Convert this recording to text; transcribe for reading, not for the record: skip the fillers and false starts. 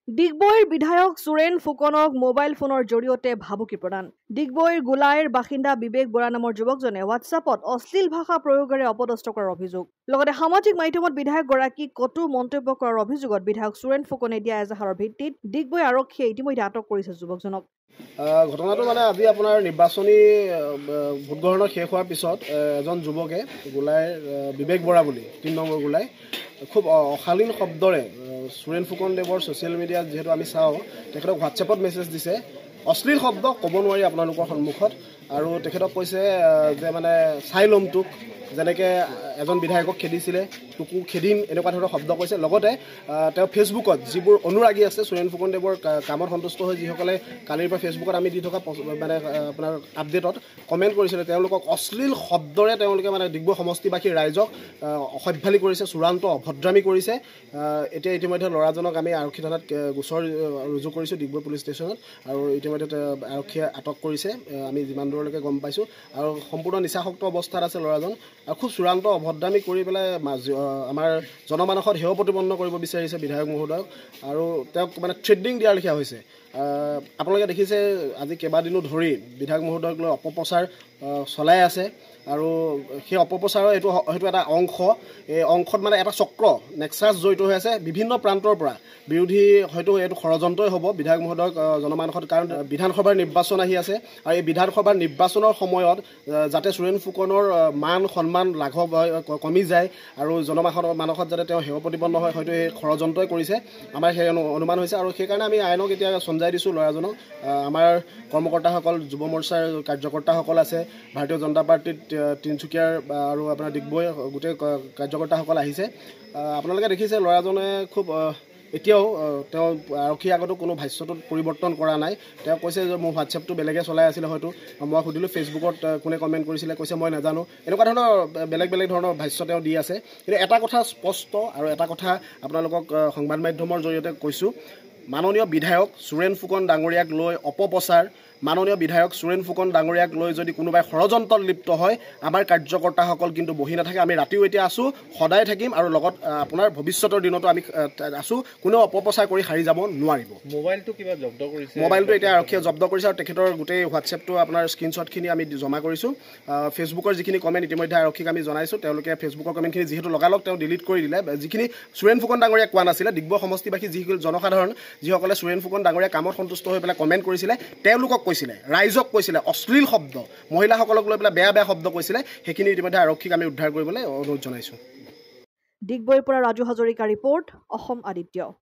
ডিগবৈৰ বিধায়ক সুৰেন ফুকনক মোবাইল ফোনৰ জৰিয়তে ভাবুকি প্ৰদান। ডিগবৈৰ গোলাইৰ বাসিন্দা বিবেক বৰা নামৰ যুৱকজনে হোৱাটছআপত অশ্লীল ভাষা প্ৰয়োগেৰে অপদস্থ কৰাৰ অভিযোগ। লগতে সামাজিক মাধ্যমত বিধায়কগৰাকীক কটু মন্তব্য কৰাৰ অভিযোগত বিধায়ক সুৰেন ফুকনে দিয়া এজাহাৰৰ ভিত্তিত ডিগবৈ আৰক্ষীয়ে ইতিমধ্যে আটক কৰিছে যুৱকজনক। ঘটনাটো আজি আপোনাৰ নিৰ্বাচনী ভোটগ্ৰহণ শেষ হোৱাৰ পিছত এজন যুৱকে গোলাইৰ বিবেক বৰা বুলি ৩ নম্বৰ গোলাই খুব অশালীন শব্দৰে সুৰেন ফুকন দেৱৰ ছ'চিয়েল মিডিয়াত যিহেতু আমি চাওঁ তেখেতক হোৱাটছএপত মেছেজ দিছে। অশ্লীল শব্দ ক'ব নোৱাৰি আপোনালোকৰ সন্মুখত, আৰু তেখেতক কৈছে যে চাই ল'ম তোক, যেনেকৈ এজন বিধায়কক খেদিছিলে তোকো খেদিম, এনেকুৱা ধৰণৰ শব্দ কৈছে। লগতে তেওঁ ফেচবুকত যিবোৰ অনুৰাগী আছে সুৰেন ফুকন দেৱৰ কামত সন্তুষ্ট হৈ যিসকলে কালিৰ পৰা ফেচবুকত আমি দি থকা আপোনাৰ আপডেটত কমেণ্ট কৰিছিলে, তেওঁলোকক অশ্লীল শব্দৰে তেওঁলোকে ডিগবৈ সমষ্টিবাসী ৰাইজক অসভ্যালি কৰিছে, চূড়ান্ত অভদ্ৰামী কৰিছে। এতিয়া ইতিমধ্যে ল'ৰাজনক আমি আৰক্ষী থানাত গোচৰ ৰুজু কৰিছোঁ ডিগবৈ পুলিচ ষ্টেচনত, আৰু ইতিমধ্যে আৰক্ষীয়ে আটক কৰিছে আমি যিমান দূৰলৈকে গম পাইছোঁ। আৰু সম্পূৰ্ণ নিচাসক্ত অৱস্থাত আছে ল'ৰাজন, আৰু খুব চূড়ান্ত অভদ্ৰামী কৰি পেলাই আমাৰ জনমানসত হেয় প্ৰতিপন্ন কৰিব বিচাৰিছে বিধায়ক মহোদয়ক, আৰু তেওঁক থ্ৰেডিং দিয়াৰ লেখীয়া হৈছে। আপোনালোকে দেখিছে আজি কেইবাদিনো ধৰি বিধায়ক মহোদয়ক লৈ অপপ্ৰচাৰ চলাই আছে, আৰু সেই অপপ্ৰচাৰৰ এইটো এটা অংশ। এই অংশত এটা চক্ৰ নেক্সাছ জড়িত হৈ আছে বিভিন্ন প্ৰান্তৰ পৰা। বিৰোধী হয়তো এইটো ষড়যন্ত্ৰই হ'ব বিধায়ক মহোদয়ক জনমানসত, কাৰণ বিধানসভাৰ নিৰ্বাচন আহি আছে, আৰু এই বিধানসভাৰ নিৰ্বাচনৰ সময়ত যাতে সুৰেন ফুকনৰ মান সন্মান লাঘৱ হয়, কমি যায়, আৰু জনমানসত যাতে তেওঁ হেয় প্ৰতিপন্ন হয়, হয়তো এই ষড়যন্ত্ৰই কৰিছে, আমাৰ সেই অনুমান হৈছে। আৰু সেইকাৰণে আমি আইনক এতিয়া চঞ্জাই দিছোঁ ল'ৰাজনক। আমাৰ কৰ্মকৰ্তাসকল, যুৱ মৰ্চাৰ কাৰ্যকৰ্তাসকল আছে, ভাৰতীয় জনতা পাৰ্টীত তিনিচুকীয়াৰ আৰু আপোনাৰ ডিগবৈ গোটেই কাৰ্যকৰ্তাসকল আহিছে। আপোনালোকে দেখিছে ল'ৰাজনে খুব এতিয়াও তেওঁ আৰক্ষীৰ আগতো কোনো ভাষ্যটোত পৰিৱৰ্তন কৰা নাই। তেওঁ কৈছে যে মোৰ হোৱাটছএপটো বেলেগে চলাই আছিলে, হয়তো মই সুধিলোঁ ফেচবুকত কোনে কমেণ্ট কৰিছিলে, কৈছে মই নাজানো। এনেকুৱা ধৰণৰ বেলেগ ধৰণৰ ভাষ্য তেওঁ দি আছে। কিন্তু এটা কথা স্পষ্ট, আৰু এটা কথা আপোনালোকক সংবাদ মাধ্যমৰ জৰিয়তে কৈছোঁ, মাননীয় বিধায়ক সুৰেন ফুকন ডাঙৰীয়াক লৈ অপপ্ৰচাৰ, মাননীয় বিধায়ক সুৰেন ফুকন ডাঙৰীয়াক লৈ যদি কোনোবাই ষড়যন্ত্ৰত লিপ্ত হয়, আমাৰ কাৰ্যকৰ্তাসকল কিন্তু বহি নাথাকে। আমি ৰাতিও এতিয়া আছোঁ, সদায় থাকিম, আৰু লগত আপোনাৰ ভৱিষ্যতৰ দিনতো আমি আছোঁ। কোনেও অপপ্ৰচাৰ কৰি সাৰি যাব নোৱাৰিব। মোবাইলটো কিবা জব্দ কৰিছে, মোবাইলটো এতিয়া আৰক্ষীয়ে জব্দ কৰিছে, আৰু তেখেতৰ গোটেই হোৱাটছএপটো আপোনাৰ স্ক্ৰীনশ্বটখিনি আমি জমা কৰিছোঁ। ফেচবুকৰ যিখিনি কমেণ্ট ইতিমধ্যে আৰক্ষীক আমি জনাইছোঁ, তেওঁলোকে ফেচবুকৰ কমেণ্টখিনি যিহেতু লগালগ তেওঁ ডিলিট কৰি দিলে, যিখিনি সুৰেন ফুকন ডাঙৰীয়াক কোৱা নাছিলে, ডিগবৈ সমষ্টিবাসী যিসকল জনসাধাৰণ যিসকলে সুৰেন ফুকন ডাঙৰীয়া কামত সন্তুষ্ট হৈ পেলাই কমেণ্ট কৰিছিলে, তেওঁলোকক কৈছিলে, ৰাইজক কৈছিলে অশ্লীল শব্দ, মহিলাসকলক লৈ পেলাই বেয়া শব্দ কৈছিলে, সেইখিনি ইতিমধ্যে আৰক্ষীক আমি উদ্ধাৰ কৰিবলৈ অনুৰোধ জনাইছোঁ। ডিগবৈৰ পৰা ৰাজু হাজৰিকা ৰিপৰ্ট, অসম আদিত্য।